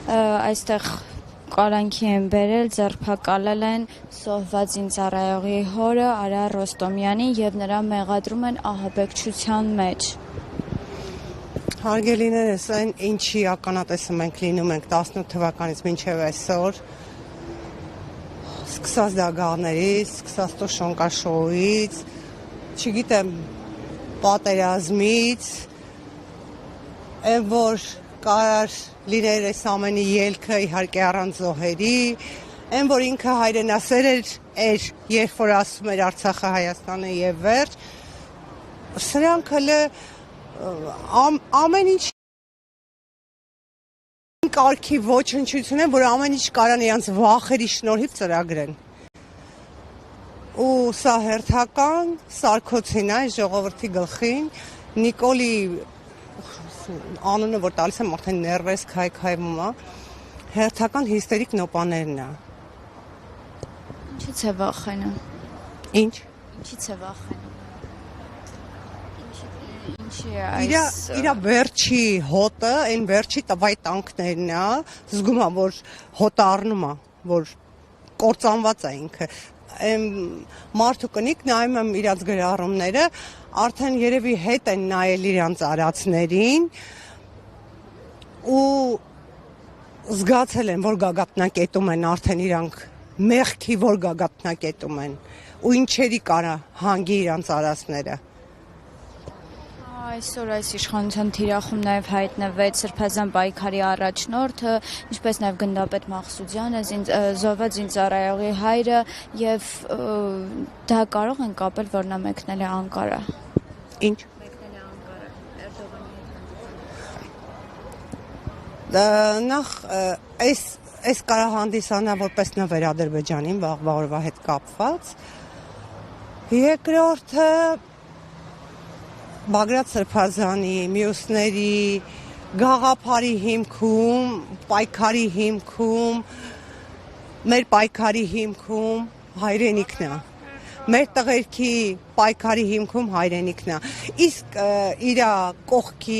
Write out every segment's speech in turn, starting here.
այստեղ Կալանքի են բերել, ձերբակալել են զոհված ինձարայողի հորը Արա Ռոստոմյանին և նրան մեղադրում են ահաբեկչության մեջ։ Հարգելիներս, այն ինչի ականատեսը մենք լինում ենք 18 թվականից մինչև այսօր, սկսած դագաղներից, սկսած շոնկաշոուից, չգիտեմ, պատերազմից, այն որ կարար լիներ այս ամենի ելքը իհարկե առանց զոհերի, այն որ ինքը հայրենասեր էր, երբ որ ասում էր Արցախը Հայաստանը եւ վերջ, սրանք հələ ամեն ինչ կարգի ոչնչություն է, որ ամեն ինչ կարան իրանց վախերի շնորհիվ ծրագրեն։ Ու սա հերթական Սարգսին է, ժողովրդի գլխին, Նիկոլի անունը որ տալիս եմ արդեն ներվես քայքայվում է, հերթական հիստերիկ նոպաներն է։ Ինչից է վախենում։ Ինչ։ Ինչից է վախենում։ Ինչի է այս։ Իրա վերջի հոտը, այն վերջի տվայտանքներն է, զգում եմ, որ հոտը առնում է, որ կործանված է ինքը։ Մարդու կնիկ նայում եմ իրանց գրառումները, արդեն երևի հետ են նայել իրանց արածներին ու զգացել են, որ գագաթնակետում են արդեն իրանք մեղքի, որ գագաթնակետում են ու ինչերի կարա հանգի իրանց արածները։ Այսօր այս իշխանության թիրախում նաև հայտնվեց Սրբազան պայքարի առաջնորդը, ինչպես նաև գնդապետ Մաղսուդյանը, զոհված ինձարայողի հայրը և դա կարող են կապել, որ նա մեկնել է Անկարա։ Ինչ։ Մեկնել է Անկարա, Էրդողանի հետ։ Նախ այս կարա հանդիսանա որպես նվեր Ադրբեջանին վաղվա օրվա հետ կապված։ Երկրորդը Բագրատ Սրբազանի, մյուսների գաղափարի հիմքում, պայքարի հիմքում, մեր պայքարի հիմքում հայրենիքն է։ Մեր տղերքի պայքարի հիմքում հայրենիքն է։ Իսկ իրա կողքի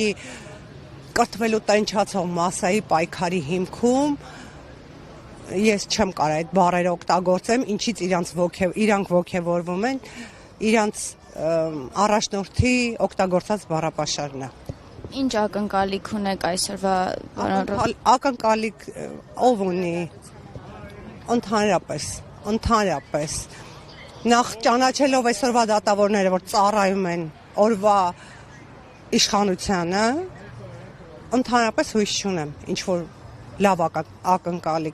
կրթվելու տենչացող մասայի պայքարի հիմքում ես չեմ կարող այդ բառերը օգտագործեմ, ինչից իրանք ոգևորվում են, իրանց առաջնորդի օգտագործած բառապաշարն է։ Ինչ ակնկալիք ունեք այսօրվա ակնկալիք ով ունի ընդհանրապես նախ ճանաչելով այսօրվա դատավորները, որ ծառայում են օրվա իշխանությանը, ընդհանրապես հույս չունեմ ինչ որ լավ ակնկալիք